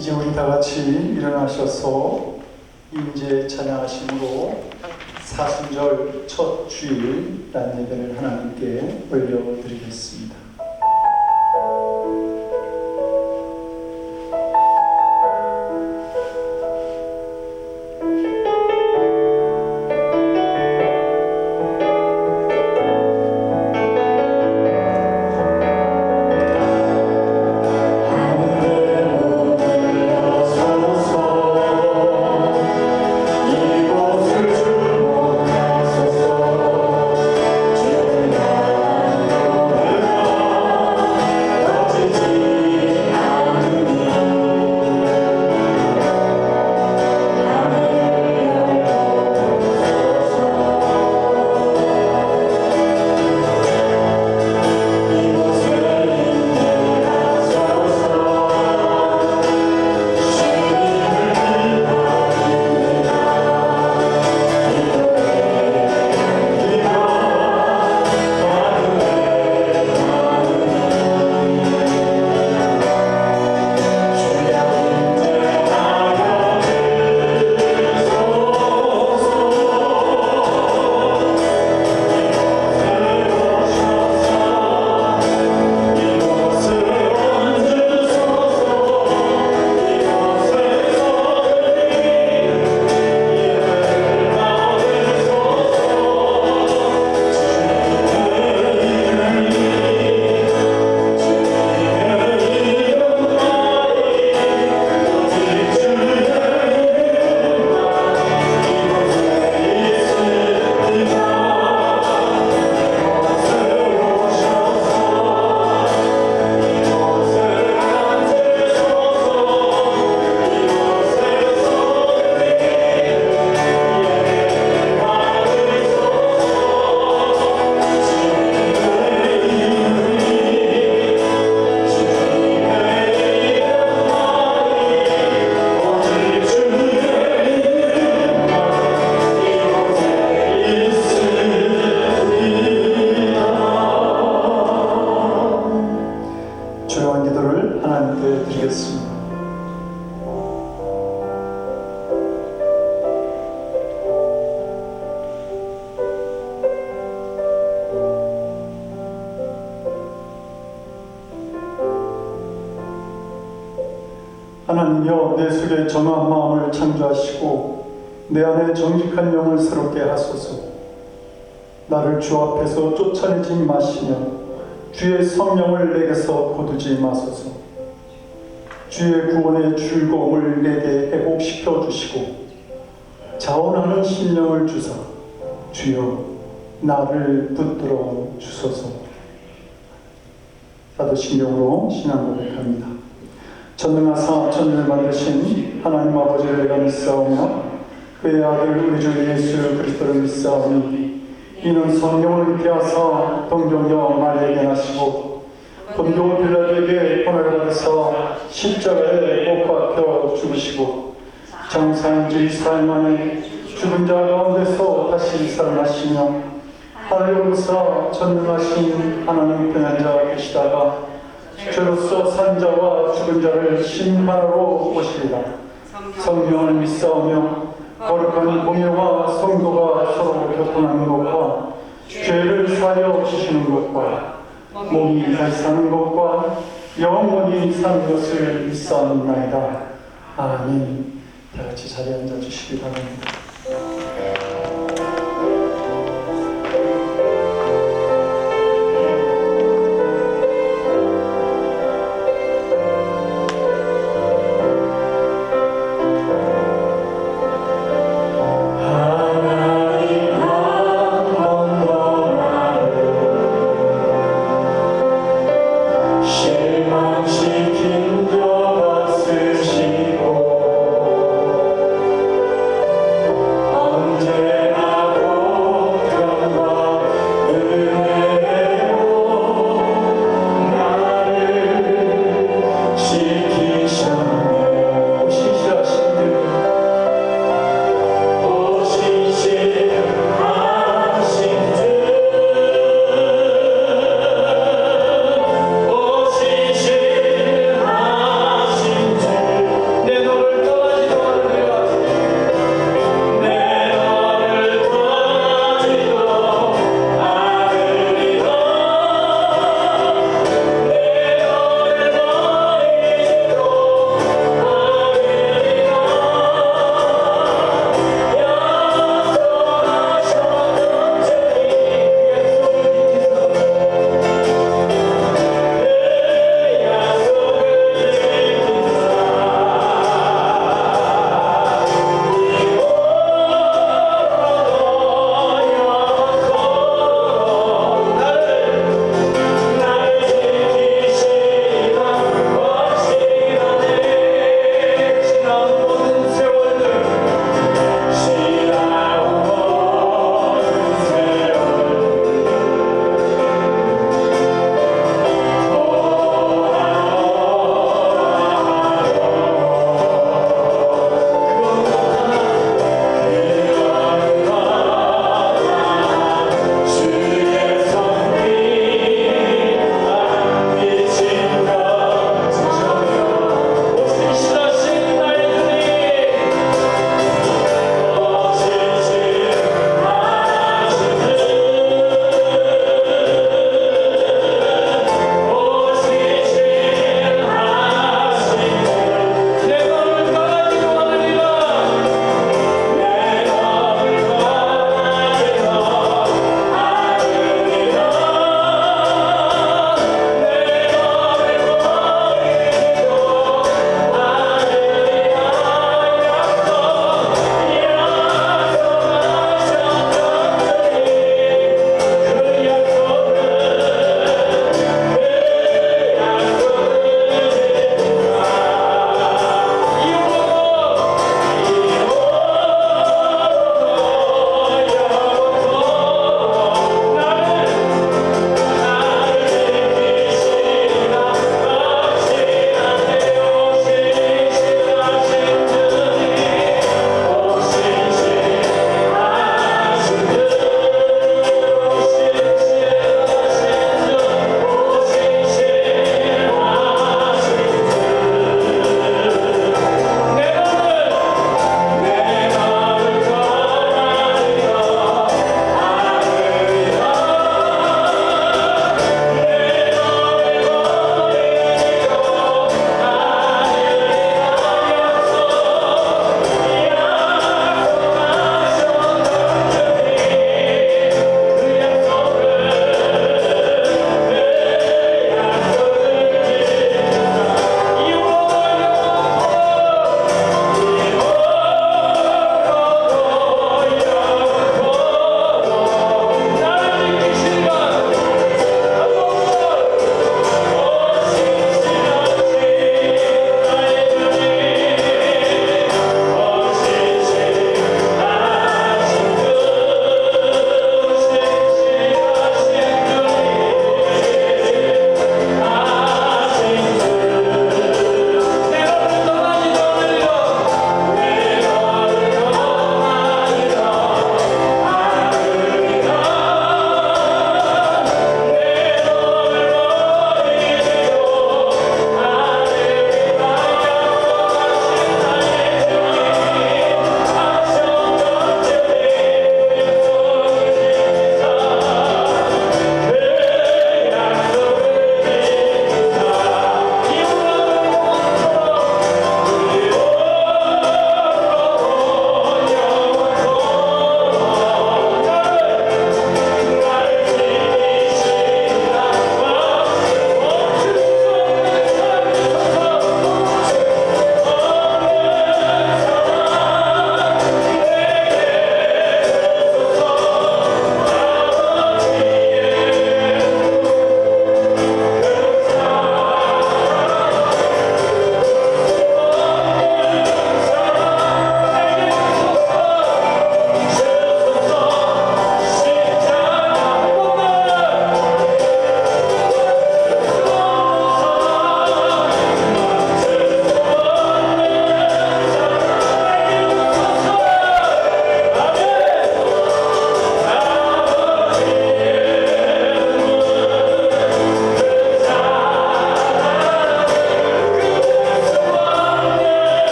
이제 우리 다 같이 일어나셔서 임재 찬양하심으로 사순절 첫 주일 난 예배를 하나님께 올려드리겠습니다. 하나님이여, 내 속에 정한 마음을 창조하시고 내 안에 정직한 영을 새롭게 하소서. 나를 주 앞에서 쫓아내지 마시며 주의 성령을 내게서 거두지 마소서. 주의 구원의 즐거움을 내게 회복시켜 주시고 자원하는 심령을 주사 주여 나를 붙들어 주소서. 사도신경으로 신앙 고백합니다. 전능하사 천지를 만드신 하나님 아버지를 내가 믿사오며 그의 아들 우리 주 예수 그리스도를 믿사오니 이는 성령을 인태하사 동정녀 마리아에게 나시고 본교 빌라도에게 고난을 받으사 십자가에 못 박혀 죽으시고 장사인지 4일 만에 죽은 자 가운데서 다시 살아나시며 하늘로서 전능하신 하나님 평안자 계시다가 죄로서 산 자와 죽은 자를 심판하러 오시리라. 성령을 믿사오며 거룩한 공예와 성도가 서로 교통하는 것과 죄를 사하여 주시는 것과 몸이 다시 사는 것과 영원히 사는 것을 믿사옵나이다. 아멘. 다 같이 자리에 앉아 주시기 바랍니다.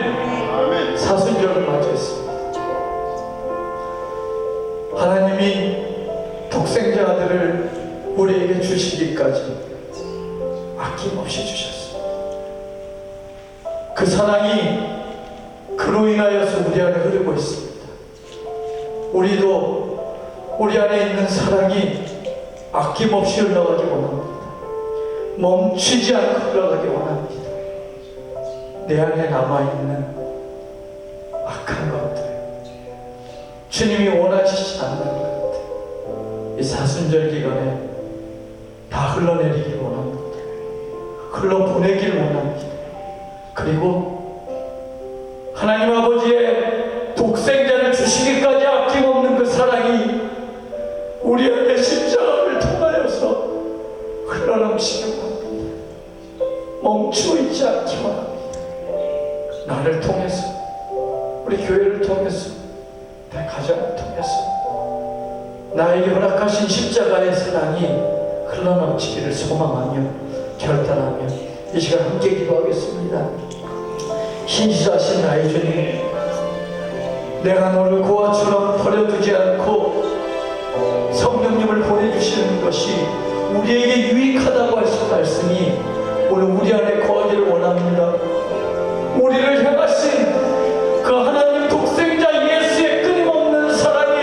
아멘. 사순절을 맞이했습니다. 하나님이 독생자 아들을 우리에게 주시기까지 아낌없이 주셨습니다. 그 사랑이 그로 인하여서 우리 안에 흐르고 있습니다. 우리도 우리 안에 있는 사랑이 아낌없이 흘러가기 원합니다. 멈추지 않고 흘러가기 원합니다. 내 안에 남아있는 악한 것들, 주님이 원하시지 않는 것들, 이 사순절 기간에 다 흘러내리길 원합니다. 흘러보내길 원합니다. 그리고 하나님 아버지의 독생자를 주시기까지 아낌없는 그 사랑이 우리 안에 십자가를 통하여서 흘러넘치길 원합니다. 멈추어 있지 않기 원합니다. 나를 통해서, 우리 교회를 통해서, 내 가정을 통해서 나에게 허락하신 십자가의 사랑이 흘러넘치기를 소망하며 결단하며 이 시간 함께 기도하겠습니다. 신실하신 나의 주님, 내가 너를 고아처럼 버려두지 않고 성령님을 보내주시는 것이 우리에게 유익하다고 하신 말씀이 오늘 우리 안에 거하기를 원합니다. 우리를 향하신 그 하나님 독생자 예수의 끊임없는 사랑이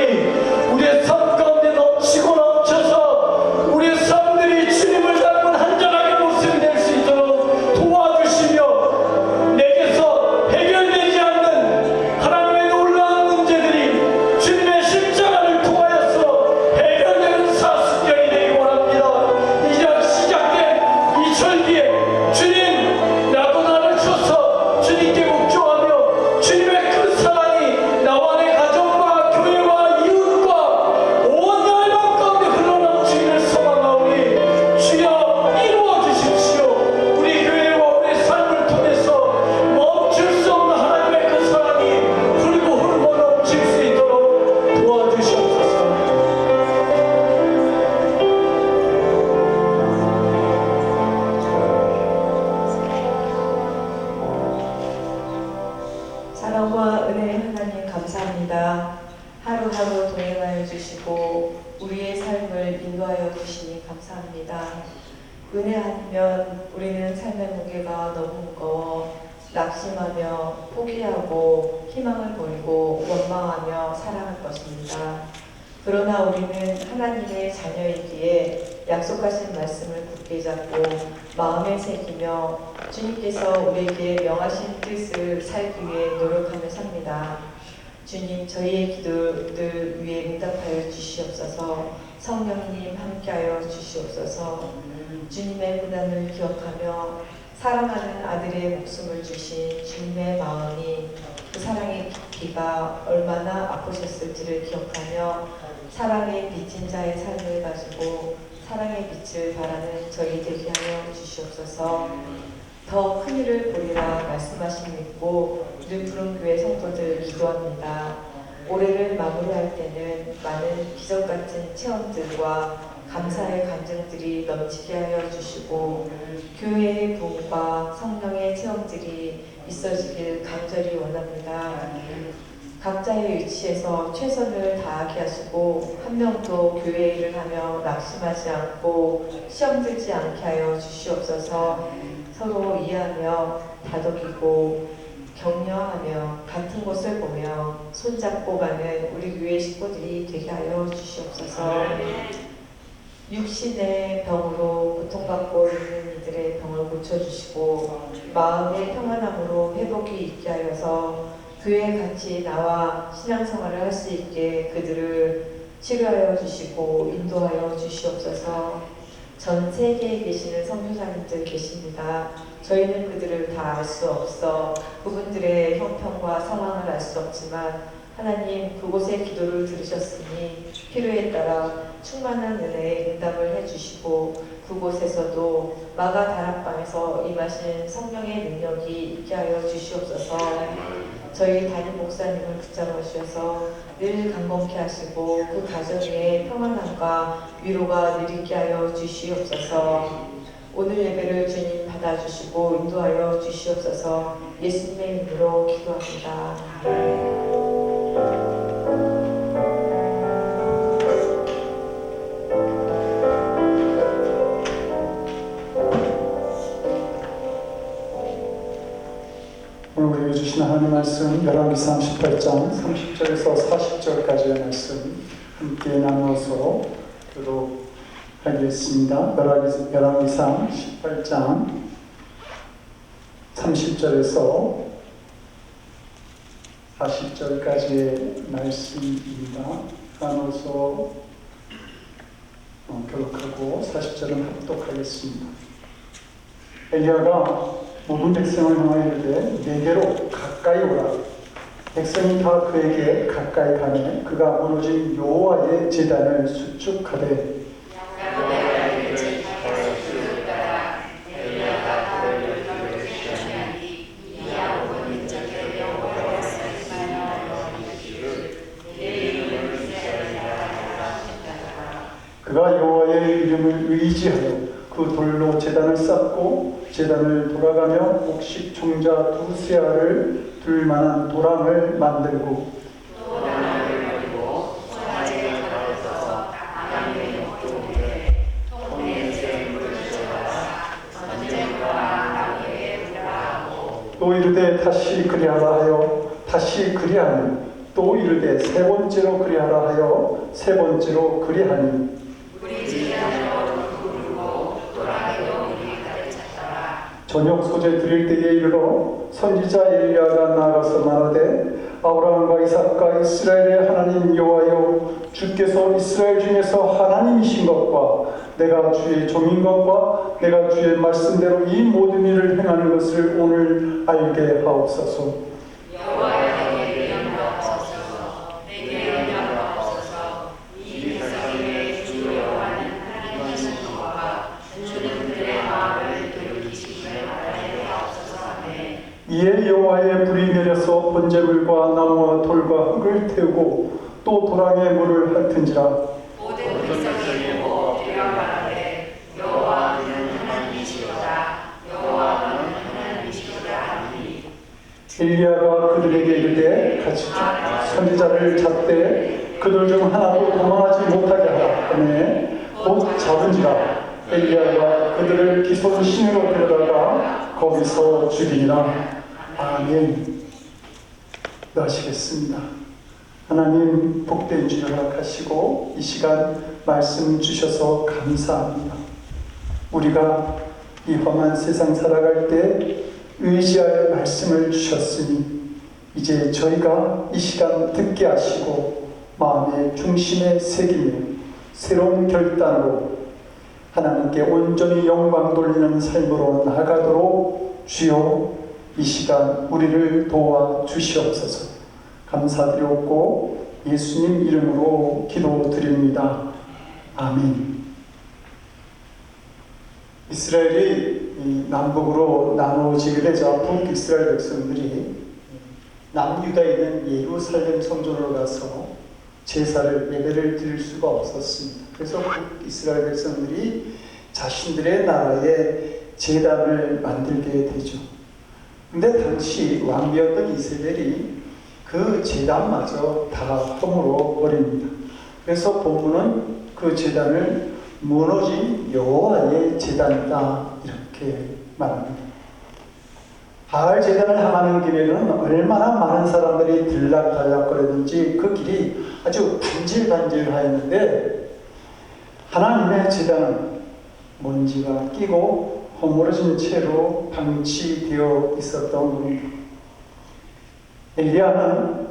우리의 삶 가운데 넘치고 넘쳐서 우리의 삶들이 주님을 닮은 한전하게 모습이 될 수 있도록 도와주시며, 내게서 해결되지 않는 하나님의 놀라운 문제들이 주님의 십자가를 통하여서 해결되는 사순절이 되기 원합니다. 이제 시작된 이 절기에 주님, 나도 나를 주셔서 주님께 묵조하며 주님의 그 사랑이 나와 내 가정과 교회와 이웃과 온 열방 가운데 흘러넘치기를 소망하오니 주여 이루어 주십시오. 우리 교회와 우리 삶을 통해서 멈출 수 없는 하나님의 그 사랑이 흐르고 넘칠 수 있도록 도와주시옵소서. 사랑과 은혜의 하나님 감사합니다. 하루하루 동행하여 주시고 우리의 삶을 인도하여 주시니 감사합니다. 은혜 아니면 우리는 삶의 무게가 너무 무거워 낙심하며 포기하고 희망을 버리고 원망하며 살아갈 것입니다. 그러나 우리는 하나님의 자녀이기에 약속하신 말씀을 굳게 잡고 마음에 새기며 주님께서 우리에게 명하신 뜻을 살기 위해 노력하며 삽니다. 주님, 저희의 기도를 위해 응답하여 주시옵소서. 성령님 함께하여 주시옵소서. 주님의 고난을 기억하며 사랑하는 아들의 목숨을 주신 주님의 마음이, 그 사랑의 깊이가 얼마나 아프셨을지를 기억하며 사랑에 비친 자의 삶을 가지고 사랑의 빛을 발하는 저희 되게 하여 주시옵소서. 더 큰 일을 보리라 말씀하신 믿고 늘 푸른교회 성도들 기도합니다. 올해를 마무리할 때는 많은 기적같은 체험들과 감사의 간증들이 넘치게 하여 주시고 교회의 부흥과 성령의 체험들이 있어지길 간절히 원합니다. 각자의 위치에서 최선을 다하게 하시고 한 명도 교회 일을 하며 낙심하지 않고 시험 들지 않게 하여 주시옵소서. 서로 이해하며 다독이고 격려하며 같은 곳을 보며 손잡고 가는 우리 교회 식구들이 되게 하여 주시옵소서. 육신의 병으로 고통받고 있는 이들의 병을 고쳐주시고 마음의 평안함으로 회복이 있게 하여서 교회에 같이 나와 신앙생활을 할 수 있게 그들을 치료하여 주시고 인도하여 주시옵소서. 전 세계에 계시는 선교사님들 계십니다. 저희는 그들을 다 알 수 없어 그분들의 형편과 상황을 알 수 없지만 하나님, 그곳의 기도를 들으셨으니 필요에 따라 충만한 은혜에 응답을 해주시고 그곳에서도 마가 다락방에서 임하신 성령의 능력이 있게 하여 주시옵소서. 저희 담임 목사님을 붙잡아 주셔서 늘 강건케 하시고 그 가정에 평안함과 위로가 늘 있게 하여 주시옵소서. 오늘 예배를 주님 받아주시고 인도하여 주시옵소서. 예수님의 이름으로 기도합니다. 오늘 우리에게 주신 하나님 말씀 열왕기상 18장 30절에서 40절까지의 말씀 함께 나누어서 교독하겠습니다. 열왕기상 18장 30절에서 40절까지의 말씀입니다. 나눠서 교독하고 40절은 합독하겠습니다. 엘리야가 모든 백성을 향하여 이르되 내게로 가까이 오라. 백성이 다 그에게 가까이 가매 그가 무너진 여호와의 제단을 수축하되 그가 여호와의 이름을 의지하여 그 돌로 제단을 쌓고 제단을 돌아가며 곡식 종자 두세 알을 둘 만한 도랑을 만들고 또 이르되 다시 그리하라 하여 다시 그리하니 또 이르되 세 번째로 그리하라 하여 세 번째로 그리하니 저녁 소재 드릴 때에 이르러 선지자 엘리야가 나가서 말하되 아브라함과 이삭과 이스라엘의 하나님 여호와여 주께서 이스라엘 중에서 하나님이신 것과 내가 주의 종인 것과 내가 주의 말씀대로 이 모든 일을 행하는 것을 오늘 알게 하옵소서. 이에 여호와의 불이 내려서 번제물과 나무와 돌과 흙을 태우고 또 도랑에 물을 핥은지라. 모든 백성이 보고 말하되 여호와는 하나님이시로다. 여호와는 하나님이시로다 하니 엘리야가 그들에게 이르되 같이 선지자를 잡되 그들 중 하나도 도망하지 못하게 하라 하매 곧 잡은지라. 엘리야가 그들을 기손 시내로 데려다가 거기서 죽이니라. 아멘. 기도하시겠습니다. 하나님 복된 주 허락하시고 이 시간 말씀 주셔서 감사합니다. 우리가 이 험한 세상 살아갈 때 의지할 말씀을 주셨으니 이제 저희가 이 시간 듣게 하시고 마음의 중심에 새기며 새로운 결단으로 하나님께 온전히 영광 돌리는 삶으로 나아가도록 주여 이 시간 우리를 도와 주시옵소서. 감사드리옵고 예수님 이름으로 기도드립니다. 아멘. 이스라엘이 남북으로 나누어지게 되자 북이스라엘 백성들이 남유다에 있는 예루살렘 성전으로 가서 제사를 예배를 드릴 수가 없었습니다. 그래서 북이스라엘 백성들이 자신들의 나라에 제단을 만들게 되죠. 근데 당시 왕비였던 이세벨이 그 제단마저 다 허물어 버립니다. 그래서 본문은 그 제단을 무너진 여호와의 제단이다 이렇게 말합니다. 바알 제단을 향하는 길에는 얼마나 많은 사람들이 들락달락거리는지 그 길이 아주 반질반질하였는데 하나님의 제단은 먼지가 끼고 허물어진 채로 방치되어 있었던 겁니다. 엘리야는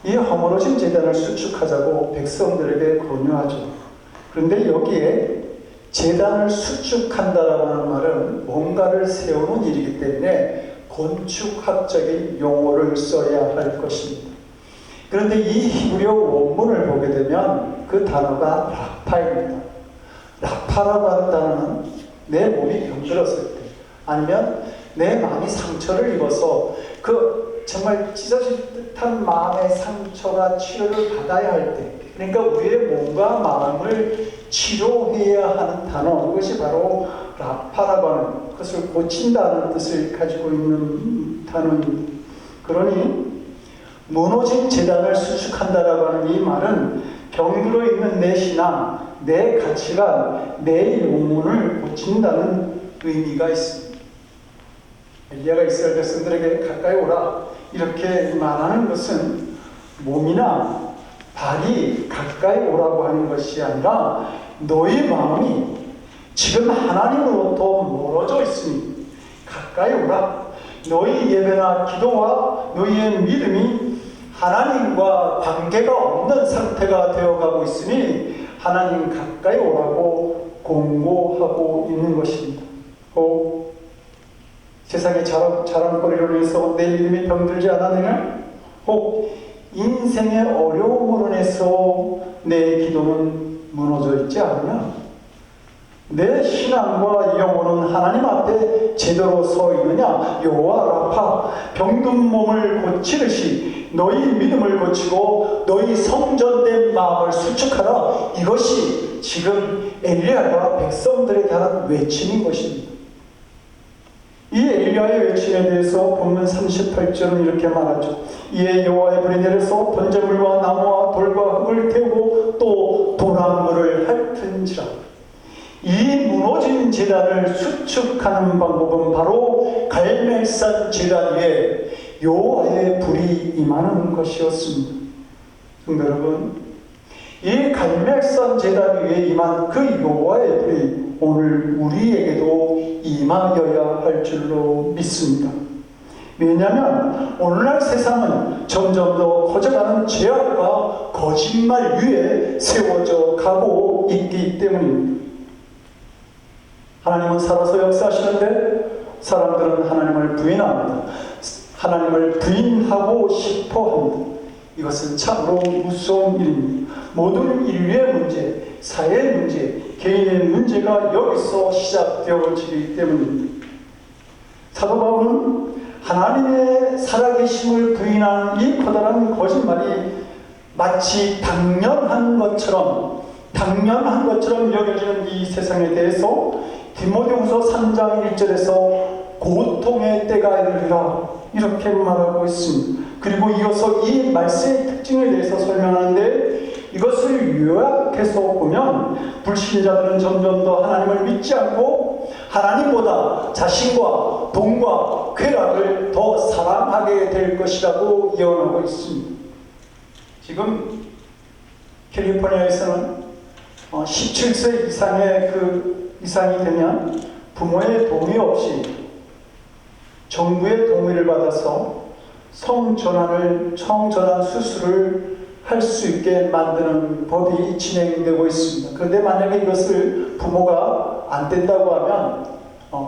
이 허물어진 제단을 수축하자고 백성들에게 권유하죠. 그런데 여기에 제단을 수축한다라고 하는 말은 뭔가를 세우는 일이기 때문에 건축학적인 용어를 써야 할 것입니다. 그런데 이 히브리어 원문을 보게 되면 그 단어가 라파입니다. 라파라고 하는 단어는 내 몸이 병들었을 때 아니면 내 마음이 상처를 입어서 그 정말 찢어질 듯한 마음의 상처가 치료를 받아야 할 때, 그러니까 우리의 몸과 마음을 치료해야 하는 단어, 그것이 바로 라파라고 하는 그것을 고친다는 뜻을 가지고 있는 단어입니다. 그러니 무너진 제단을 수축한다라고 하는 이 말은 병들어 있는 내 신앙, 내 가치가 내 영혼을 고친다는 의미가 있습니다. 엘리야가 이스라엘 백성들에게 가까이 오라 이렇게 말하는 것은 몸이나 발이 가까이 오라고 하는 것이 아니라 너희 마음이 지금 하나님으로부터 멀어져 있으니 가까이 오라. 너희 예배나 기도와 너희의 믿음이 하나님과 관계가 없는 상태가 되어가고 있으니 하나님 가까이 오라고 공고하고 있는 것입니다. 세상의 자랑거리로 인해서 내 믿음이 병들지 않았느냐? 혹 인생의 어려움으로 인해서 내 기도는 무너져 있지 않느냐? 내 신앙과 영혼은 하나님 앞에 제대로 서 있느냐? 여호와 라파, 병든 몸을 고치듯이 너희 믿음을 고치고 너희 성전된 마음을 수축하라. 이것이 지금 엘리야가 백성들에게 하는 외침인 것입니다. 이 엘리야의 외침에 대해서 본문 38절은 이렇게 말하죠. 이에 여호와의 불이 내려서 번제물과 나무와 돌과 흙을 태우고 또 도랑물을 핥은지라. 이 무너진 제단을 수축하는 방법은 바로 갈멜산 제단 위에 여호와의 불이 임하는 것이었습니다. 여러분, 이 갈멜산 제단 위에 임한 그 여호와의 불이 오늘 우리에게도 임하여야 할 줄로 믿습니다. 왜냐하면 오늘날 세상은 점점 더 커져가는 죄악과 거짓말 위에 세워져 가고 있기 때문입니다. 하나님은 살아서 역사하시는데 사람들은 하나님을 부인합니다. 하나님을 부인하고 싶어합니다. 이것은 참으로 무서운 일입니다. 모든 인류의 문제, 사회의 문제, 개인의 문제가 여기서 시작되어지기 때문입니다. 사도 바울은 하나님의 살아계심을 부인하는 이 커다란 거짓말이 마치 당연한 것처럼 여겨지는 이 세상에 대해서 디모데후서 3장 1절에서 고통의 때가 이르리라 이렇게 말하고 있습니다. 그리고 이어서 이 말씀의 특징에 대해서 설명하는데 이것을 요약해서 보면 불신자들은 점점 더 하나님을 믿지 않고 하나님보다 자신과 돈과 쾌락을 더 사랑하게 될 것이라고 예언하고 있습니다. 지금 캘리포니아에서는 17세 이상의 이상이 되면 부모의 동의 없이 정부의 동의를 받아서 성전환 수술을 할 수 있게 만드는 법이 진행되고 있습니다. 그런데 만약에 이것을 부모가 안 된다고 하면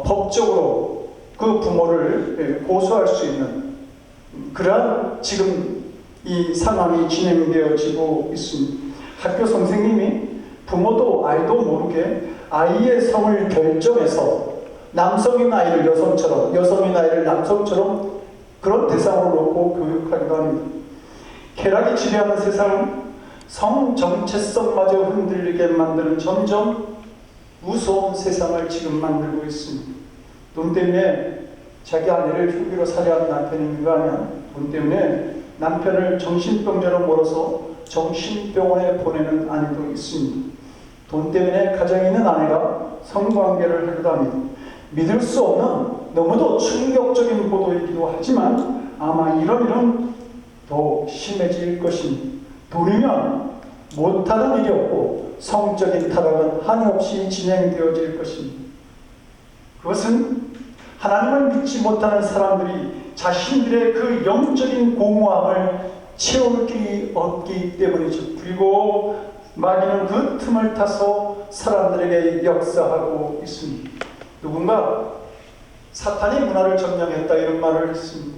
법적으로 그 부모를 고소할 수 있는 그러한 지금 이 상황이 진행되어지고 있습니다. 학교 선생님이 부모도 알도 모르게 아이의 성을 결정해서 남성의 나이를 여성처럼, 여성의 나이를 남성처럼 그런 대상으로 놓고 교육하기도 합니다. 쾌락이 지배하는 세상은 성 정체성마저 흔들리게 만드는 점점 무서운 세상을 지금 만들고 있습니다. 돈 때문에 자기 아내를 흉기로 살해한 남편인가 하면 돈 때문에 남편을 정신병자로 몰아서 정신병원에 보내는 아내도 있습니다. 돈 때문에 가정에 있는 아내가 성관계를 하기도 합니다. 믿을 수 없는 너무도 충격적인 보도이기도 하지만 아마 이런 더 심해질 것입니다. 돈이면 못하는 일이 없고 성적인 타락은 한없이 진행되어질 것입니다. 그것은 하나님을 믿지 못하는 사람들이 자신들의 그 영적인 공허함을 채울 길이 없기 때문이죠. 그리고 마귀는 그 틈을 타서 사람들에게 역사하고 있습니다. 누군가 사탄이 문화를 점령했다 이런 말을 했습니다.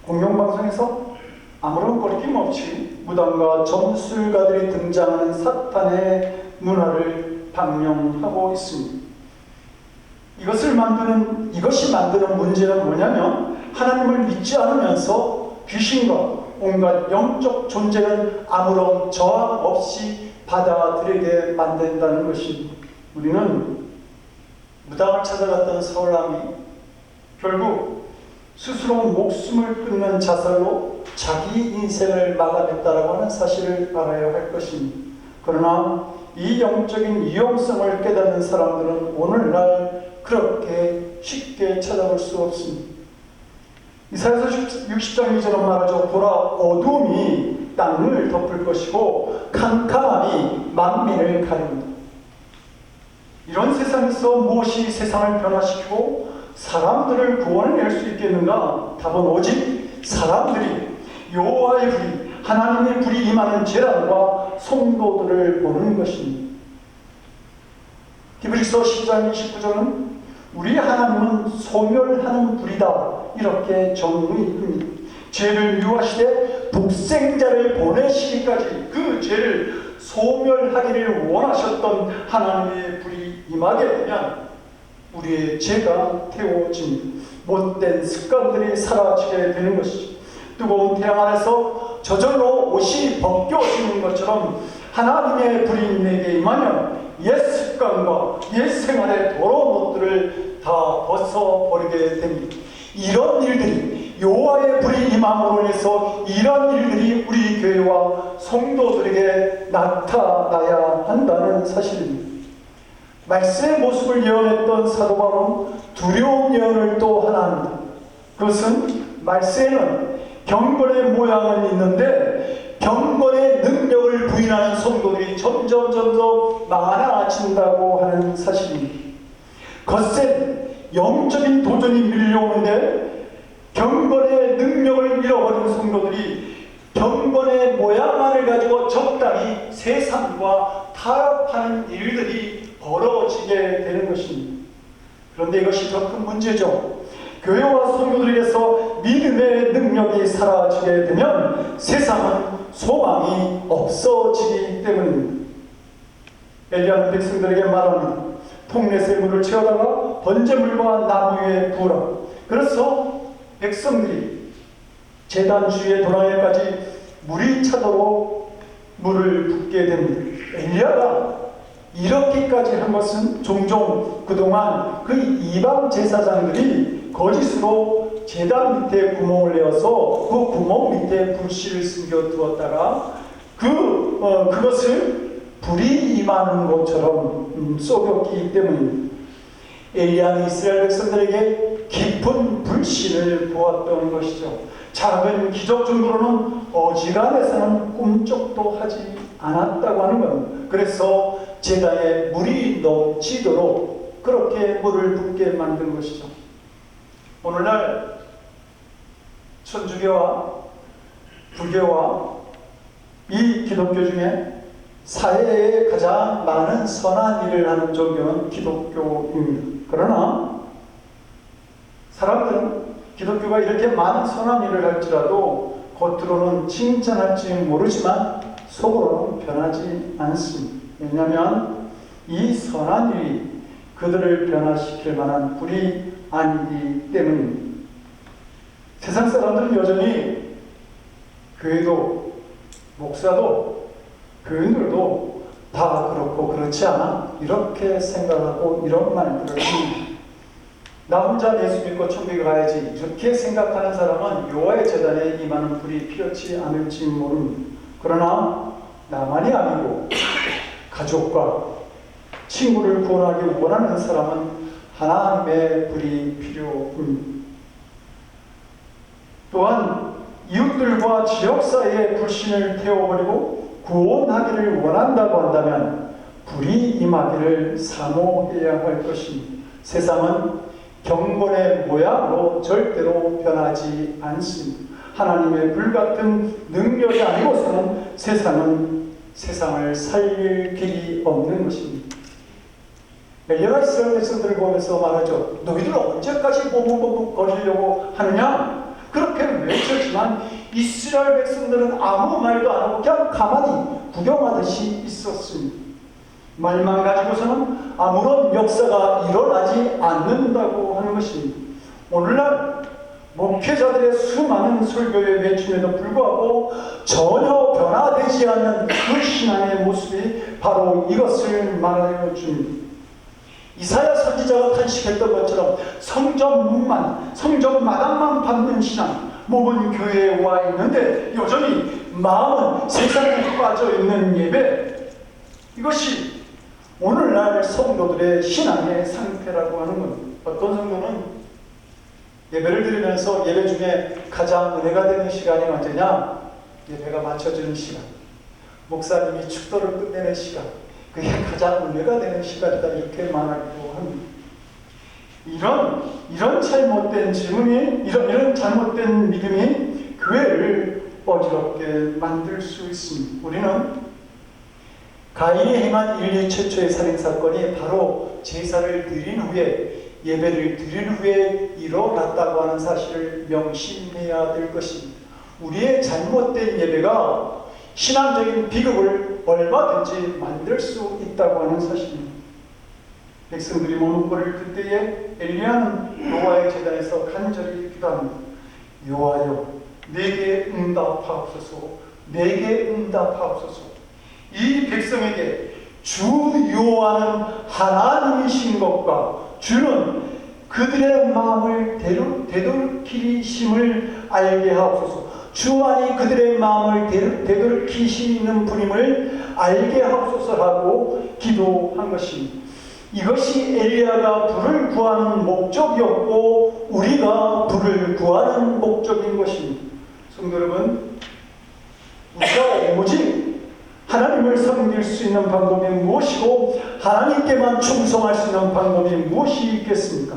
공영방송에서 아무런 거리낌 없이 무당과 점술가들이 등장하는 사탄의 문화를 방영하고 있습니다. 이것이 만드는 문제는 뭐냐면 하나님을 믿지 않으면서 귀신과 온갖 영적 존재는 아무런 저항 없이 받아들이게 만든다는 것입니다. 우리는 무당을 찾아갔던 사울왕이 결국 스스로 목숨을 끊는 자살로 자기 인생을 막아냈다라고 하는 사실을 알아야 할 것입니다. 그러나 이 영적인 유용성을 깨닫는 사람들은 오늘날 그렇게 쉽게 찾아볼 수 없습니다. 이사야서 60장 2절은 말하죠. 보라, 어둠이 땅을 덮을 것이고 캄캄함이 만민을 가립니다. 이런 세상에서 무엇이 세상을 변화시키고 사람들을 구원해낼 수 있겠는가? 답은 오직 사람들이 여호와의 불이, 하나님의 불이 임하는 재단과 성도들을 보는 것입니다. 히브리서 10장 29절은 우리 하나님은 소멸하는 불이다, 이렇게 정의합니다. 죄를 미워하시되 독생자를 보내시기까지 그 죄를 소멸하기를 원하셨던 하나님의 불이 임하게 되면 우리의 죄가 태워집니다. 못된 습관들이 사라지게 되는 것이죠. 뜨거운 태양 안에서 저절로 옷이 벗겨지는 것처럼 하나님의 불이 내게 임하면 옛 습관과 옛 생활의 더러운 것들을 다 벗어버리게 됩니다. 이런 일들이, 여호와의 불이 임함으로 인해서 이런 일들이 우리 교회와 성도들에게 나타나야 한다는 사실입니다. 말세의 모습을 예언했던 사도 바울은 두려운 예언을 또 하나 합니다. 그것은 말세에는 경건의 모양은 있는데 경건의 능력을 부인하는 성도들이 점점 많아진다고 하는 사실입니다. 거센 영적인 도전이 밀려오는데 경건의 능력을 잃어버린 성도들이 경건의 모양만을 가지고 적당히 세상과 타협하는 일들이 벌어지게 되는 것입니다. 그런데 이것이 더 큰 문제죠. 교회와 성도들에게서 믿음의 능력이 사라지게 되면 세상은 소망이 없어지기 때문입니다. 엘리야는 백성들에게 말합니다. 통넷에 물을 채워다가 번제물과 나무 위에 부으라. 그래서 백성들이 제단 주위의 도랑에까지 물이 차도록 물을 붓게 됩니다. 엘리야가 이렇게까지 한 것은 종종 그동안 그 이방 제사장들이 거짓으로 제단 밑에 구멍을 내어서 그 구멍 밑에 불씨를 숨겨 두었다가 그것을 불이 임하는 것처럼 쏘였기 때문입니다. 엘리야는 이스라엘 백성들에게 깊은 불신을 보았던 것이죠. 작은 기적 정도로는 어지간해서는 꿈쩍도 하지 않았다고 하는 겁니다. 그래서 제단에 물이 넘치도록 그렇게 물을 붓게 만든 것이죠. 오늘날 천주교와 불교와 이 기독교 중에 사회에 가장 많은 선한 일을 하는 종교는 기독교입니다. 그러나 사람들은 기독교가 이렇게 많은 선한 일을 할지라도 겉으로는 칭찬할지 모르지만 속으로는 변하지 않습니다. 왜냐하면 이 선한 일이 그들을 변화시킬 만한 불이 아니기 때문입니다. 세상 사람들은 여전히 교회도 목사도 교인들도 다 그렇고 그렇지 않아 이렇게 생각하고 이런 말들을 합니다. 나 혼자 예수 믿고 천국에 가야지 이렇게 생각하는 사람은 여호와의 제단에 임하는 불이 필요치 않을지 모릅니다. 그러나 나만이 아니고 가족과 친구를 구원하기 원하는 사람은 하나님의 불이 필요합니다. 또한 이웃들과 지역 사이의 불신을 태워버리고 구원하기를 원한다고 한다면 불이 임하기를 사모해야 할 것입니다. 세상은 경건의 모양으로 절대로 변하지 않습니다. 하나님의 불같은 능력이 아니고서는 세상을 살릴 길이 없는 것입니다. 엘리야가 이스라엘 백성들을 보면서 말하죠. 너희들은 언제까지 보복거리려고 하느냐? 그렇게 외쳤지만 이스라엘 백성들은 아무 말도 안 하고 그냥 가만히 구경하듯이 있었습니다. 말만 가지고서는 아무런 역사가 일어나지 않는다고 하는 것입니다. 오늘날 목회자들의 수많은 설교에 외침에도 불구하고 전혀 변화되지 않는 그 신앙의 모습이 바로 이것을 말하여 줍니다. 이사야 선지자가 탄식했던 것처럼 성전 문만, 성전 마당만 밟는 신앙, 몸은 교회에 와 있는데 여전히 마음은 세상에 빠져 있는 예배, 이것이 오늘날 성도들의 신앙의 상태라고 하는 것. 어떤 성도는 예배를 드리면서 예배 중에 가장 은혜가 되는 시간이 언제냐? 예배가 마쳐지는 시간, 목사님이 축도를 끝내는 시간, 그게 가장 은혜가 되는 시간이다, 이렇게 말하기도 합니다. 이런 잘못된 질문이, 이런 잘못된 믿음이 교회를 어지럽게 만들 수 있습니다. 우리는 가인이 행한 인류 최초의 살인사건이 바로 제사를 드린 후에, 예배를 드린 후에 일어났다고 하는 사실을 명심해야 될 것입니다. 우리의 잘못된 예배가 신앙적인 비극을 얼마든지 만들 수 있다고 하는 사실입니다. 백성들이 머뭇거릴 그때에 엘리야는 여호와의 제단에서 간절히 기도합니다. 여호와여, 내게 응답하옵소서, 내게 응답하옵소서. 이 백성에게 주 여호와는 하나님이신 것과 주는 그들의 마음을 되돌키심을 알게 하옵소서. 주 안이 그들의 마음을 되돌키시는 분임을 알게 하옵소서라고 기도한 것입니다. 이것이 엘리야가 불을 구하는 목적이었고 우리가 불을 구하는 목적인 것입니다. 성도 여러분, 우리가 오직 하나님을 섬길 수 있는 방법이 무엇이고 하나님께만 충성할 수 있는 방법이 무엇이 있겠습니까?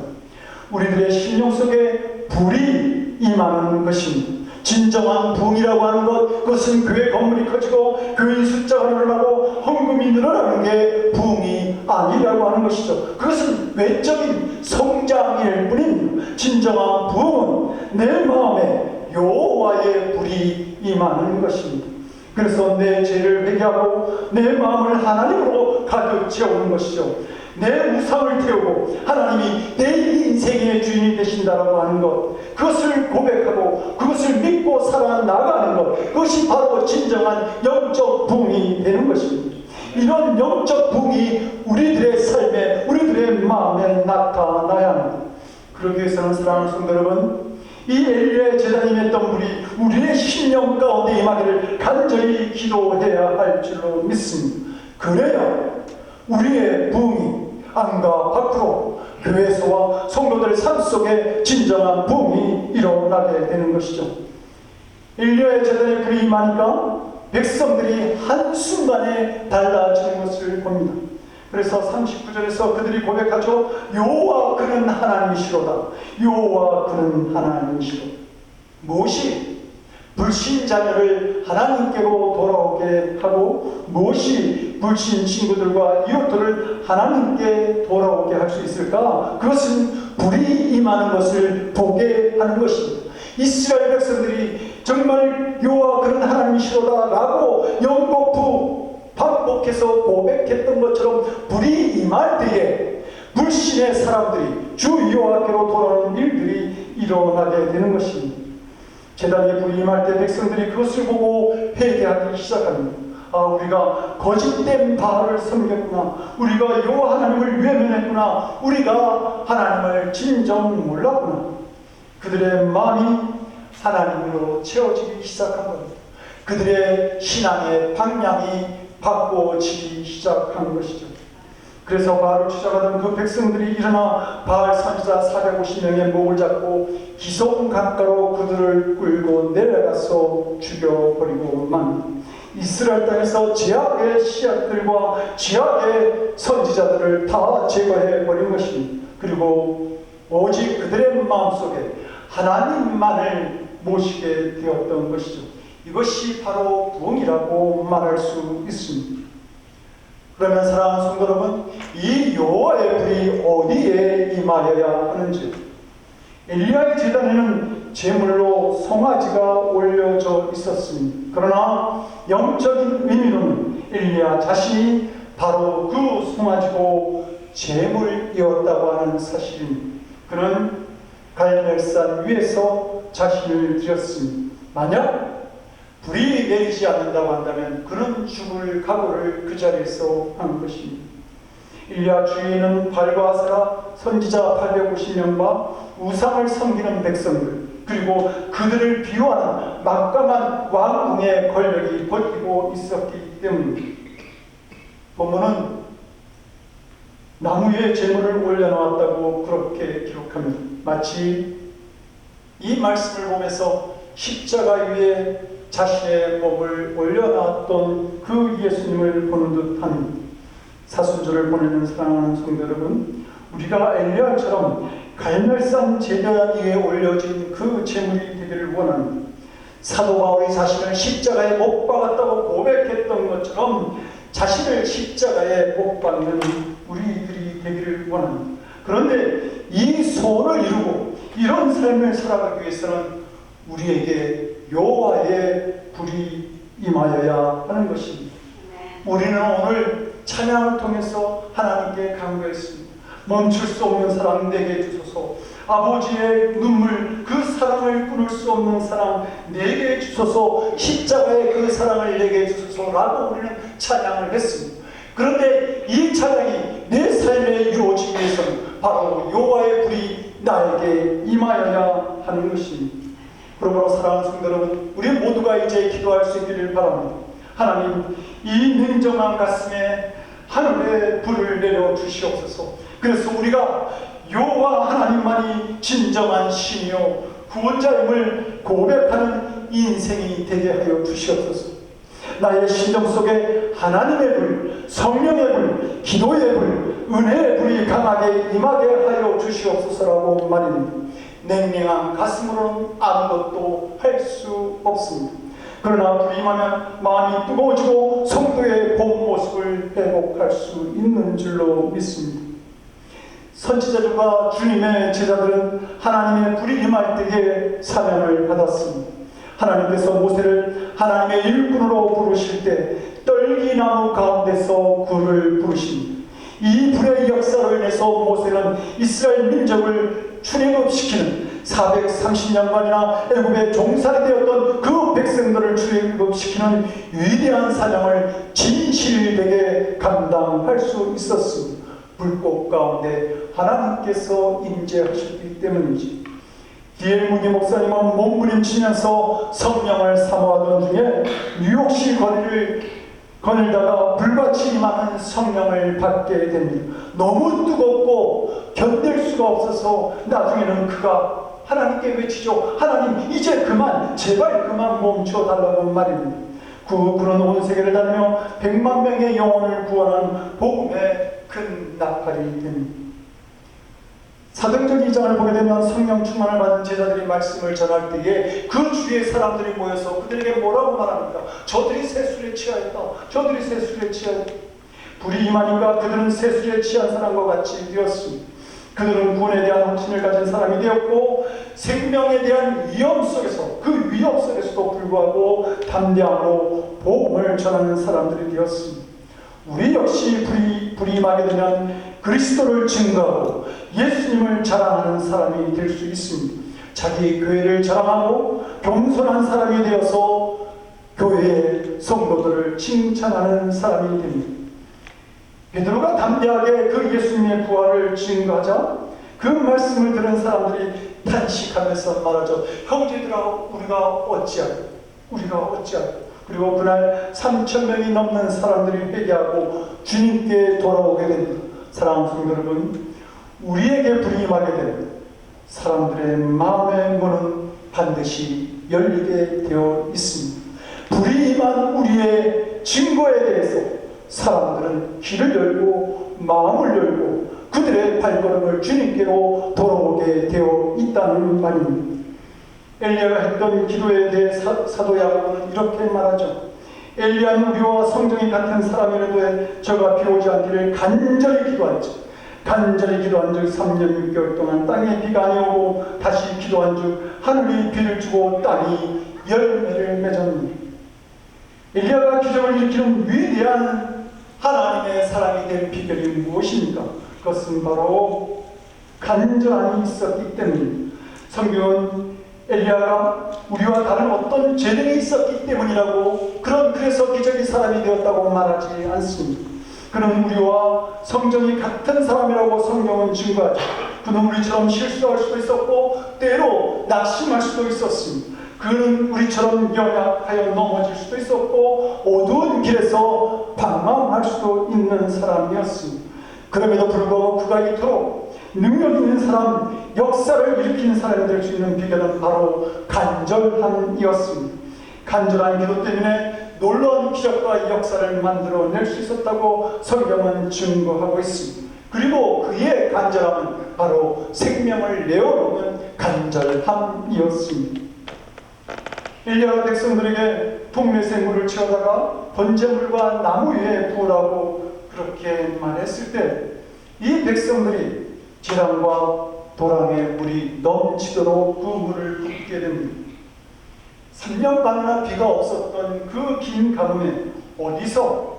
우리들의 심령 속에 불이 임하는 것입니다. 진정한 부흥이라고 하는 것, 그것은 교회 건물이 커지고 교인 숫자가 늘어나고 헌금이 늘어나는 게 부흥이 아니라고 하는 것이죠. 그것은 외적인 성장일 뿐입니다. 진정한 부흥은 내 마음에 여호와의 불이 임하는 것입니다. 그래서 내 죄를 회개하고 내 마음을 하나님으로 가득 채우는 것이죠. 내 우상을 태우고 하나님이 내 인생의 주인이 되신다라고 하는 것, 그것을 고백하고 그것을 믿고 살아나가는 것, 그것이 바로 진정한 영적 부흥이 되는 것입니다. 이런 영적 부흥이 우리들의 삶에, 우리들의 마음에 나타나야 합니다. 그러기 위해서는 사랑하는 성도 여러분, 이 엘리야의 제단이 맺던 불이 우리의 심령 가운데 임하기를 간절히 기도해야 할 줄로 믿습니다. 그래야 우리의 부흥이 안과 밖으로 교회에서와 성도들의 삶 속에 진정한 부흥이 일어나게 되는 것이죠. 엘리야의 제단에 불이 임하니까 백성들이 한순간에 달라지는 것을 봅니다. 그래서 39절에서 그들이 고백하죠. 여호와 그는 하나님이시로다. 여호와 그는 하나님이시로다. 무엇이 불신자녀를 하나님께로 돌아오게 하고 무엇이 불신 친구들과 이웃들을 하나님께 돌아오게 할 수 있을까? 그것은 불이 임하는 것을 보게 하는 것입니다. 이스라엘 백성들이 정말 여호와 그는 하나님이시로다 라고 영겁부 반복해서 고백했던 것처럼 불이 임할 때에 불신의 사람들이 주 여호와께로 돌아오는 일들이 일어나게 되는 것입니다. 제단에 불이 임할 때 백성들이 그것을 보고 회개하기 시작합니다. 아, 우리가 거짓된 바알을 섬겼구나. 우리가 여호와 하나님을 외면했구나. 우리가 하나님을 진정 몰랐구나. 그들의 마음이 하나님으로 채워지기 시작한 겁니다. 그들의 신앙의 방향이 바꿔지기 시작한 것이죠. 그래서 바알을 추적하던 그 백성들이 일어나 바알 선지자 450명의 목을 잡고 기슭 강가로 그들을 끌고 내려가서 죽여버리고만 이스라엘 땅에서 죄악의 씨앗들과 죄악의 선지자들을 다 제거해버린 것입니다. 그리고 오직 그들의 마음속에 하나님만을 모시게 되었던 것이죠. 이것이 바로 부흥이라고 말할 수 있습니다. 그러면 사랑하는 성도 여러분, 이 여호와의 불이 어디에 임하여야 하는지, 엘리야의 제단에는 제물로 송아지가 올려져 있었습니다. 그러나 영적인 의미로는 엘리야 자신이 바로 그 송아지고 제물이었다고 하는 사실입니다. 그는 갈멜산 위에서 자신을 드렸습니다. 만약 불이 내리지 않는다고 한다면 그는 죽을 각오를 그 자리에서 한 것입니다. 엘리야 주위에는 발과 아세라 선지자 850명과 우상을 섬기는 백성들, 그리고 그들을 비호하는 막강한 왕궁의 권력이 버티고 있었기 때문입니다. 본문은 나무 위에 제물을 올려놓았다고 그렇게 기록합니다. 마치 이 말씀을 보면서 십자가 위에 자신의 몸을 올려놨던 그 예수님을 보는 듯한 사순절을 보내는 사랑하는 성도 여러분, 우리가 엘리야처럼 갈멜산 제단 위에 올려진 그 제물이 되기를 원합니다. 사도 바울이 자신을 십자가에 못 박았다고 고백했던 것처럼 자신을 십자가에 못 박는 우리들이 되기를 원합니다. 그런데 이 소원을 이루고 이런 삶을 살아가기 위해서는 우리에게 여호와의 불이 임하여야 하는 것입니다. 우리는 오늘 찬양을 통해서 하나님께 간구했습니다. 멈출 수 없는 사랑 내게 주소서. 아버지의 눈물, 그 사랑을 끊을 수 없는 사랑 내게 주소서. 십자가의 그 사랑을 내게 주소서라고 우리는 찬양을 했습니다. 그런데 이 찬양이 내 삶에 이루어지기 위해서는 바로 여호와의 불이 나에게 임하여야 하는 것입니다. 그러므로 사랑하는 성도 여러분, 우리 모두가 이제 기도할 수 있기를 바랍니다. 하나님, 이 냉정한 가슴에 하늘의 불을 내려 주시옵소서. 그래서 우리가 여호와 하나님만이 진정한 신이요 구원자임을 고백하는 인생이 되게 하여 주시옵소서. 나의 심정 속에 하나님의 불, 성령의 불, 기도의 불, 은혜의 불이 강하게 임하게 하여 주시옵소서라고 말입니다. 냉랭한 가슴으로는 아무것도 할 수 없습니다. 그러나 불이 임하면 마음이 뜨거워지고 성도의 본 모습을 회복할 수 있는 줄로 믿습니다. 선지자들과 주님의 제자들은 하나님의 불이 임할 때에 사명을 받았습니다. 하나님께서 모세를 하나님의 일꾼으로 부르실 때 떨기나무 가운데서 굴을 부르십니다. 이 불의 역사로 인해서 모세는 이스라엘 민족을 출애굽시키는 430년간이나 애굽에 종살이 되었던 그 백성들을 출애굽시키는 위대한 사명을 진실되게 감당할 수 있었습니다. 불꽃 가운데 하나님께서 임재하셨기 때문이지. D.L. 무기 목사님은 몸부림치면서 성령을 사모하던 중에 뉴욕시 거리를 거닐다가 불같이 임하는 성령을 받게 됩니다. 너무 뜨겁고 견딜 수가 없어서 나중에는 그가 하나님께 외치죠. 하나님, 이제 그만, 제발 그만 멈춰달라고 말입니다. 그는 온 세계를 다니며 100만 명의 영혼을 구원하는 복음의 큰 나팔이 됩니다. 사도행전 2장을 보게 되면 성령 충만을 받은 제자들이 말씀을 전할 때에 그 주위에 사람들이 모여서 그들에게 뭐라고 말합니까? 저들이 새술에 취하였다. 저들이 새술에 취하였다. 불이 임하니까 그들은 새술에 취한 사람과 같이 되었습니다. 그들은 구원에 대한 확신을 가진 사람이 되었고 생명에 대한 위험 속에서, 그 위험 속에서도 불구하고 담대함으로 복음을 전하는 사람들이 되었습니다. 우리 역시 불이 임하게 되면 그리스도를 증거하고 예수님을 자랑하는 사람이 될 수 있습니다. 자기 교회를 자랑하고 겸손한 사람이 되어서 교회의 성도들을 칭찬하는 사람이 됩니다. 베드로가 담대하게 그 예수님의 부활을 증거하자 그 말씀을 들은 사람들이 탄식하면서 말하죠. 형제들아, 우리가 어찌하여. 그리고 그날 3,000명이 넘는 사람들이 회개하고 주님께 돌아오게 됩니다. 사랑하는 성도 여러분, 우리에게 불이 임하게 되면 사람들의 마음의 문은 반드시 열리게 되어 있습니다. 불이 임한 우리의 증거에 대해서 사람들은 귀를 열고 마음을 열고 그들의 발걸음을 주님께로 돌아오게 되어 있다는 말입니다. 엘리야가 했던 기도에 대해 사도 야고보는 이렇게 말하죠. 엘리야는 우리와 성정이 같은 사람이라도 저가 비 오지 않기를 간절히 기도한 즉 3년 6개월 동안 땅에 비가 안 오고 다시 기도한 즉 하늘이 비를 주고 땅이 열매를 맺었느니라. 엘리야가 기적을 일으키는 위대한 하나님의 사랑이 된 비결이 무엇입니까? 그것은 바로 간절함이 있었기 때문입니다. 성경은 엘리야가 우리와 다른 어떤 재능이 있었기 때문이라고, 그래서 기적의 사람이 되었다고 말하지 않습니다. 그는 우리와 성정이 같은 사람이라고 성경은 증거하죠. 그는 우리처럼 실수할 수도 있었고 때로 낙심할 수도 있었습니다. 그는 우리처럼 연약하여 넘어질 수도 있었고 어두운 길에서 방황할 수도 있는 사람이었습니다. 그럼에도 불구하고 그가 이토록 능력 있는 사람, 역사를 일으키는 사람이 될 수 있는 비결은 바로 간절함이었습니다. 간절한 기도 때문에 놀라운 기적과 역사를 만들어낼 수 있었다고 성경은 증거하고 있습니다. 그리고 그의 간절함은 바로 생명을 내어놓는 간절함이었습니다. 엘리야가 백성들에게 동네에서 물을 채우다가 번제물과 나무 위에 부으라고 그렇게 말했을 때 이 백성들이 재단과 도랑에 물이 넘치도록 그 물을 붓게 됩니다. 3년간이나 비가 없었던 그 긴 가뭄에 어디서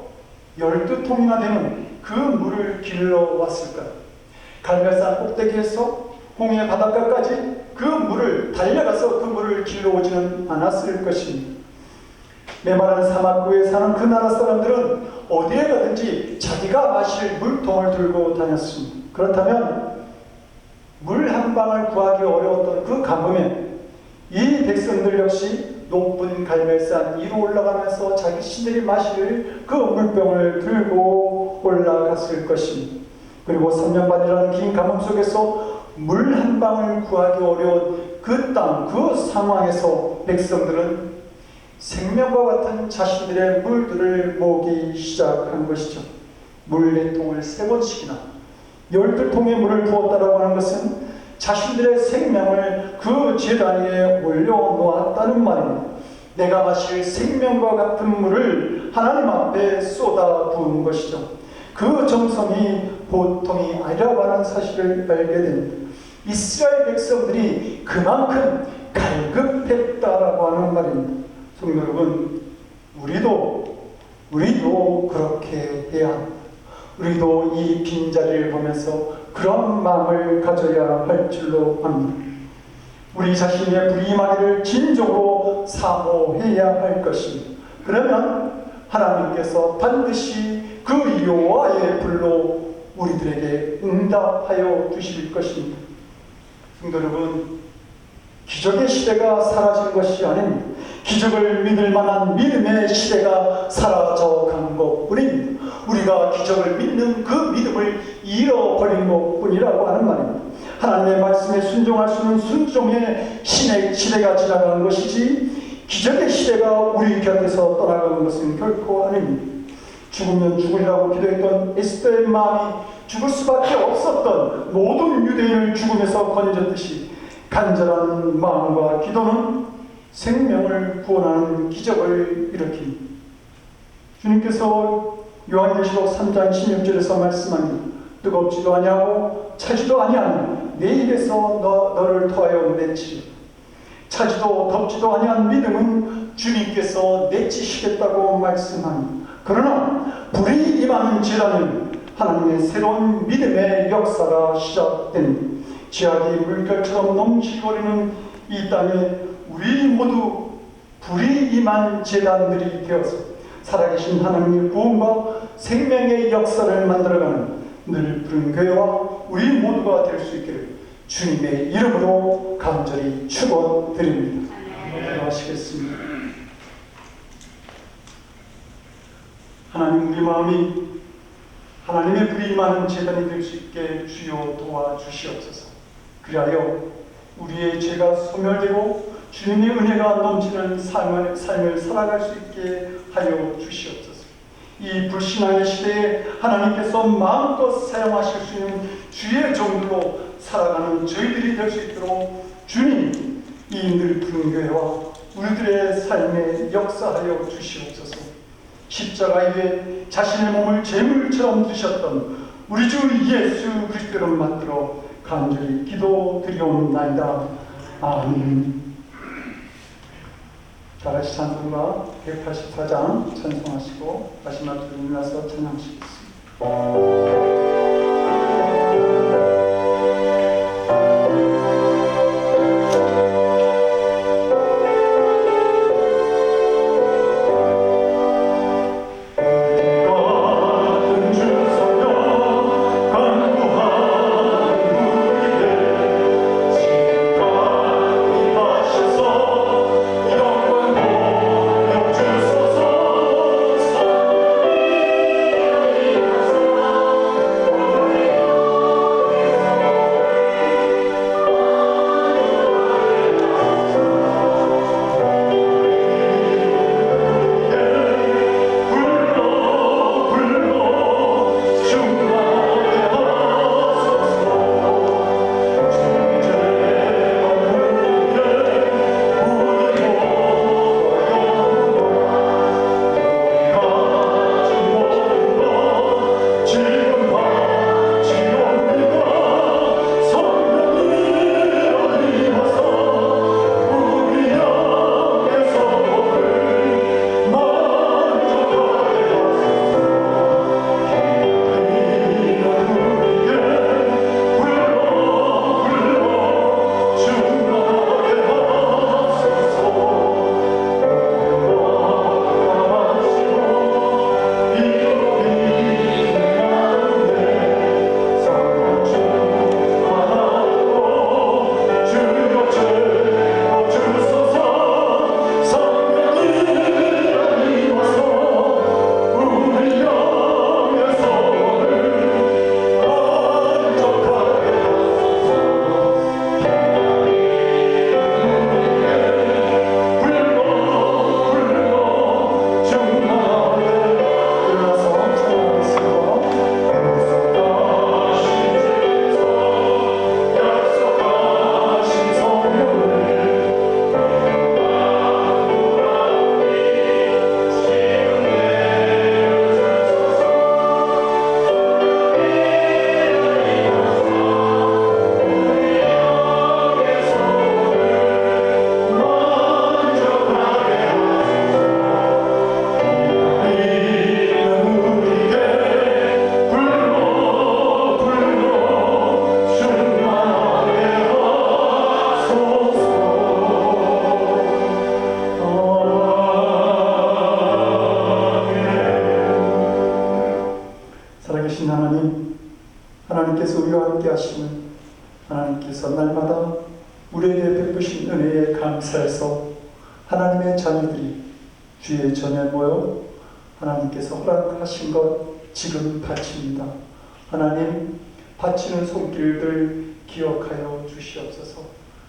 12통이나 되는 그 물을 길러왔을까? 갈멜산 꼭대기에서 홍해 바닷가까지 그 물을 달려가서 그 물을 길러오지는 않았을 것입니다. 메마른 사막구에 사는 그 나라 사람들은 어디에 가든지 자기가 마실 물통을 들고 다녔습니다. 그렇다면 물 한 방을 구하기 어려웠던 그 가뭄에 이 백성들 역시 높은 갈멜산 위로 올라가면서 자기 신들이 마실 그 물병을 들고 올라갔을 것입니다. 그리고 3년 반이라는 긴 가뭄 속에서 물 한 방을 구하기 어려운 그 땅, 그 상황에서 백성들은 생명과 같은 자신들의 물들을 모으기 시작한 것이죠. 물 4통을 3번씩이나 12통의 물을 부었다라고 하는 것은 자신들의 생명을 그 제단 위에 올려놓았다는 말입니다. 내가 마실 생명과 같은 물을 하나님 앞에 쏟아 부은 것이죠. 그 정성이 보통이 아니라고 하는 사실을 알게 됩니다. 이스라엘 백성들이 그만큼 갈급했다라고 하는 말입니다. 성도 여러분, 우리도 그렇게 해야 합니다. 우리도 이 빈자리를 보면서 그런 마음을 가져야 할 줄로 압니다. 우리 자신의 불의만을 진정으로 사모해야 할 것입니다. 그러면 하나님께서 반드시 그 여호와의 불로 우리들에게 응답하여 주실 것입니다. 성도 여러분, 기적의 시대가 사라진 것이 아닙니다. 기적을 믿을 만한 믿음의 시대가 사라져간 것뿐입니다. 우리가 기적을 믿는 그 믿음을 잃어버린 것뿐이라고 하는 말입니다. 하나님의 말씀에 순종할 수 있는 순종의 신의 시대가 지나간 것이지 기적의 시대가 우리 곁에서 떠나간 것은 결코 아닙니다. 죽으면 죽으리라고 기도했던 에스더의 마음이 죽을 수밖에 없었던 모든 유대인을 죽음에서 건졌듯이 간절한 마음과 기도는 생명을 구원하는 기적을 일으킵니다. 주님께서 요한계시록 3장 16절에서 말씀합니다. 뜨겁지도 아니하고 차지도 아니하는 내 입에서 너를 토하여 내치리. 차지도 덥지도 아니한 믿음은 주님께서 내치시겠다고 말씀합니다. 그러나 불이 임하는 재단은 하나님의 새로운 믿음의 역사가 시작됩니다. 지하기 물결처럼 넘치거리는 이 땅에 우리 모두 불이 임한 재단들이 되어서 살아계신 하나님의 구원과 생명의 역사를 만들어가는 늘 푸른 교회와 우리 모두가 될 수 있기를 주님의 이름으로 간절히 축원드립니다. 기도하시겠습니다. 하나님, 우리 마음이 하나님의 불이 임하는 재단이 될 수 있게 주여 도와주시옵소서. 그리하여 우리의 죄가 소멸되고 주님의 은혜가 넘치는 삶을 살아갈 수 있게 하여 주시옵소서. 이 불신앙의 시대에 하나님께서 마음껏 사용하실 수 있는 주의 종들로 살아가는 저희들이 될 수 있도록 주님, 이 늘 푸른 교회와 우리들의 삶에 역사하여 주시옵소서. 십자가에 자신의 몸을 제물처럼 드셨던 우리 주 예수 그리스도를 만들어 간절히 기도드리옵나이다. 아멘. 다같이 찬송가 184장 찬송하시고 마지막 줄 일어나서 찬양하시겠습니다. 같은 주 우리와 함께 하시는 하나님께서 날마다 우리에게 베푸신 은혜에 감사해서 하나님의 자녀들이 주의 전에 모여 하나님께서 허락하신 것 지금 바칩니다. 하나님, 바치는 손길들 기억하여 주시옵소서.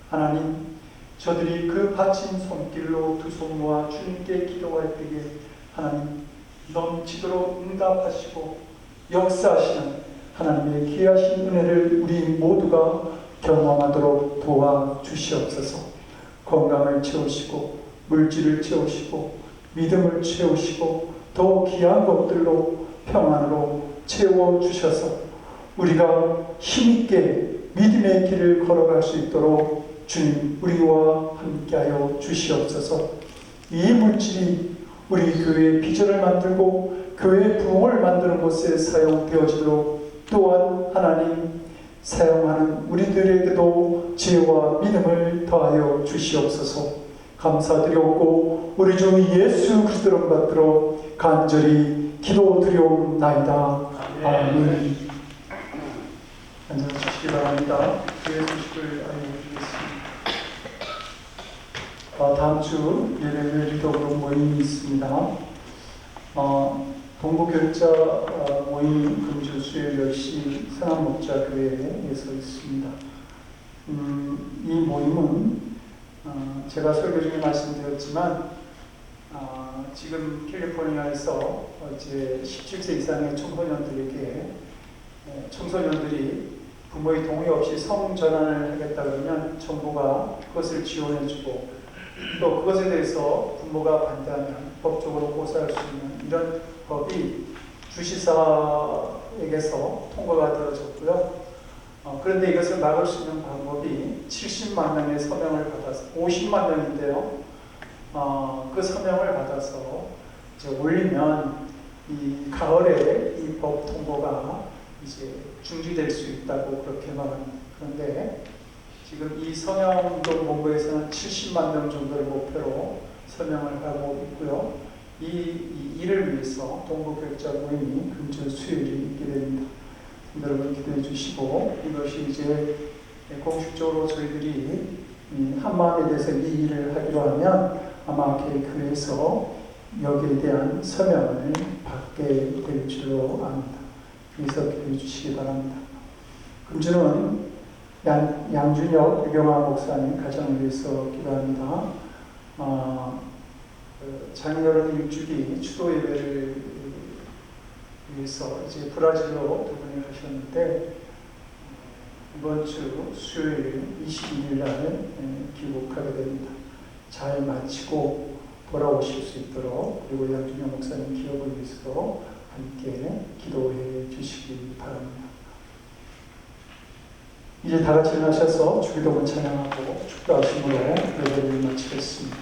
하나님, 저들이 그 바친 손길로 두 손 모아 주님께 기도할 때에 하나님 넘치도록 응답하시고 역사하시는 하나님의 귀하신 은혜를 우리 모두가 경험하도록 도와주시옵소서. 건강을 채우시고 물질을 채우시고 믿음을 채우시고 더 귀한 것들로 평안으로 채워주셔서 우리가 힘있게 믿음의 길을 걸어갈 수 있도록 주님 우리와 함께하여 주시옵소서. 이 물질이 우리 교회의 비전을 만들고 교회의 부흥을 만드는 곳에 사용되어지도록 또한 하나님 사용하는 우리들에게도 지혜와 믿음을 더하여 주시옵소서. 감사드리옵고 우리 주 예수 그리스도를 받들어 간절히 기도드리옵나이다. 아멘. 앉아주시기 바랍니다. 주의 소식을 알려드리겠습니다. 다음 주 예배를 리더로 모임이 있습니다. 동부교육자 모임 금주 수요일 10시 성암목자교회에서 있습니다. 이 모임은 제가 설교 중에 말씀드렸지만 지금 캘리포니아에서 이제 17세 이상의 청소년들이 부모의 동의 없이 성전환을 하겠다 그러면 정부가 그것을 지원해주고 또 그것에 대해서 부모가 반대하면 법적으로 고소할 수 있는 이런 법이 주시사에게서 통과가 되어졌고요. 그런데 이것을 막을 수 있는 방법이 70만 명의 서명을 받아서 50만 명인데요. 그 서명을 받아서 이제 올리면 이 가을에 이 법 통보가 이제 중지될 수 있다고 그렇게 말합니다. 그런데 지금 이 서명도 본부에서는 70만 명 정도를 목표로 서명을 하고 있고요. 이 일을 위해서 동부교육자 모임이 금주 수요일에 있게 됩니다. 여러분 기도해 주시고 이것이 이제 공식적으로 저희들이 한마음에 대해서 이 일을 하기로 하면 아마 교회에서 여기에 대한 서명을 받게 될 줄로 압니다. 여기서 기도해 주시기 바랍니다. 금주는 양준혁 유경아 목사님 가정을 위해서 기도합니다. 작년 일주기 추도 예배를 위해서 이제 브라질로 두 분이 가셨는데 이번 주 수요일 22일 날 귀국하게 됩니다. 잘 마치고 돌아오실 수 있도록 그리고 양준혁 목사님 기억을 위해서도 함께 기도해 주시기 바랍니다. 이제 다 같이 일어나셔서 주기도문 찬양하고 축도하심으로 예배를 마치겠습니다.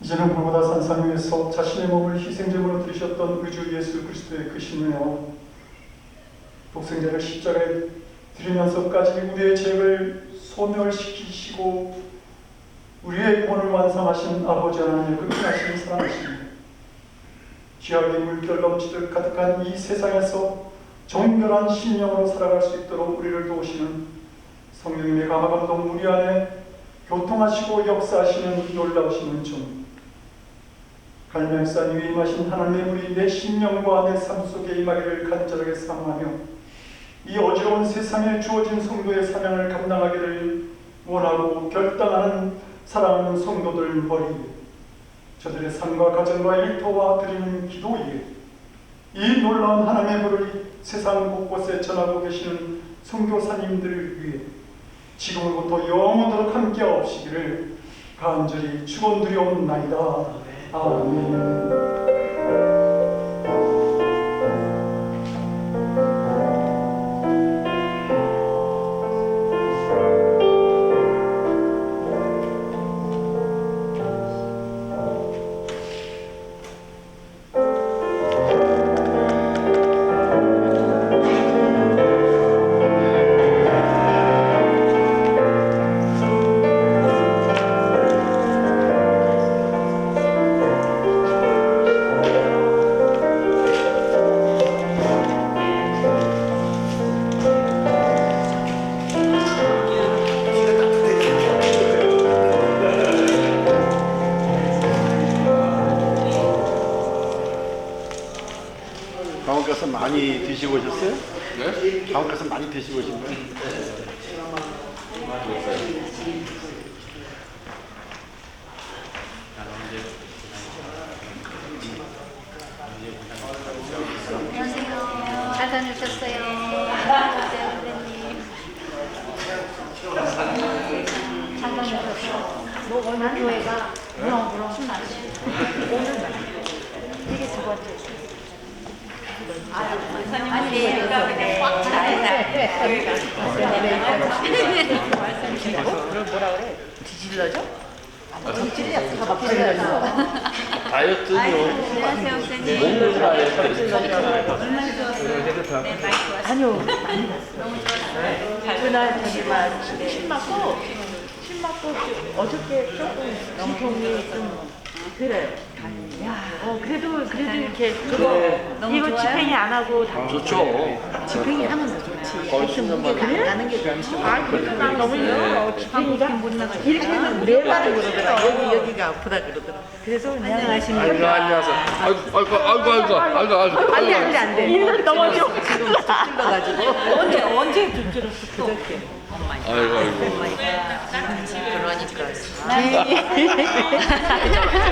이제는 보다 산상 위에서 자신의 몸을 희생제물로 드리셨던 우리 주 예수 그리스도의 그 신뢰요 독생자를 십자가에 드리면서까지 우리의 죄를 소멸시키시고 우리의 구원을 완성하신 아버지 하나님의 극진하신 사랑하십니다. 죄악의 물결 넘치듯 가득한 이 세상에서 정결한 심령으로 살아갈 수 있도록 우리를 도우시는 성령님의 감화감동 우리 안에 교통하시고 역사하시는 놀라우신 은총, 갈멜산 위에 임하신 하나님의 물이 내 심령과 내 삶 속에 임하기를 간절하게 사모하며 이 어지러운 세상에 주어진 성도의 사명을 감당하기를 원하고 결단하는 사랑하는 성도들 머리 위에, 저들의 삶과 가정과 일터와 드리는 기도 위에 이 놀라운 하나님의 불을 세상 곳곳에 전하고 계시는 선교사님들을 위해 지금부터 영원토록 함께하옵시기를 간절히 축원드리옵나이다. 아멘. 강원가서 많이 드시고 오셨어요? 네? 강원가서 많이 드시고 오신 거예요? 안녕하세요. 잘 다녀오셨어요. 안녕하세요, 선생님. 잘 다녀오셨어요. 뭐 오늘 교회가 그럼 오늘 이게 두 번째. 아니, 꽉 그걸 뭐라 그래? 뒤질러져? 뒤질렸어. 막 뒤질러져. 다이어트요. 안녕하세요, 선생님. 먹는 다이어트. 얼마나 좋았어요. 네, 마이크 왔어요. 아니요. 너무 좋았어요. 그날 저기 막 침 맞고 어저께 조금 진통이 좀 그래요. 야, 그래도 이렇게 그거 너무 이거 좋아요? 집행이 안 하고 좋죠. 집행이 하면 더 좋지. 거의 이렇게 10년 무게가 만에. 안 나는 게 좋지. 아, 그래도 난 너무 힘들어. 집행이가 이렇게 하면 내가를 그러더라. 여기가 아프다 그러더라. 그래서 그냥 아이고 안녕하세요. 아이고. 안 돼. 이를 넘어져. 지금 찔러가지고. 언제 찔렀어? 그저께. 아이고.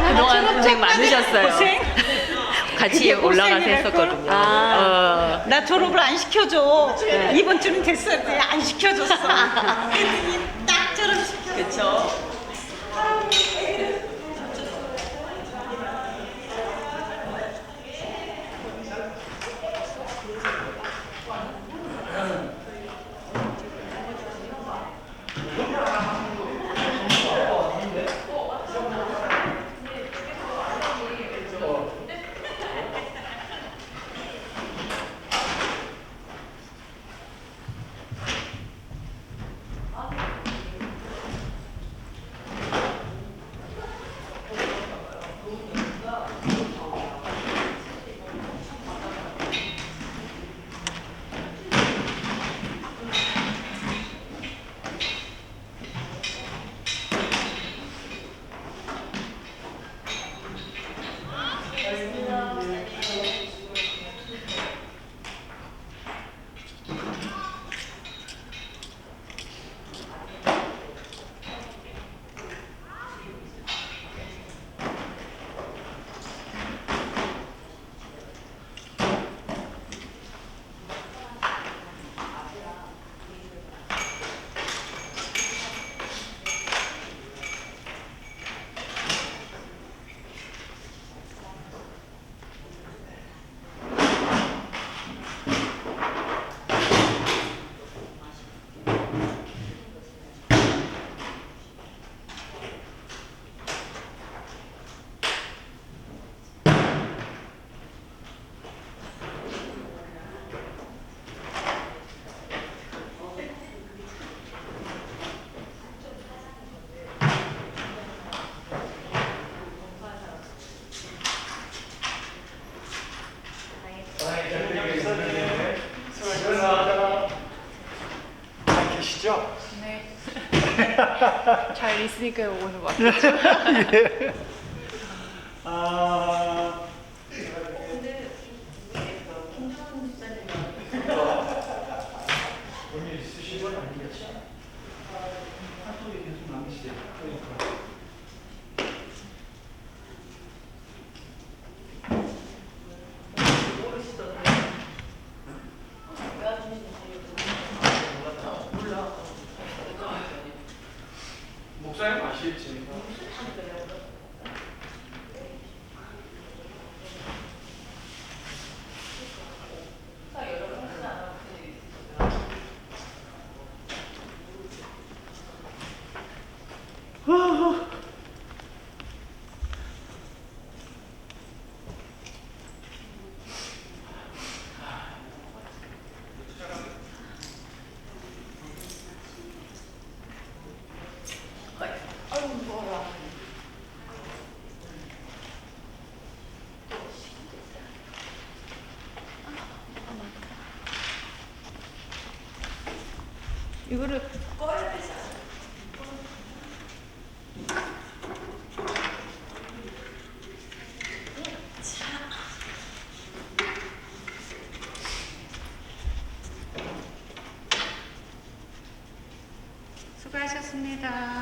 그동안 고생 많으셨어요. 같이 올라가서 했었거든요. 나 졸업을 안 시켜줘. 이번 주는 됐었는데 안 시켜줬어. 했더니 딱 졸업 시켜. 그렇죠. 있으니까 오늘 막. 예. 아, 돈이 있으신 건 아니겠지? 사소리 계속 남기시죠. 그러니까. 목사님 아시겠지? 이거를 수고하셨습니다.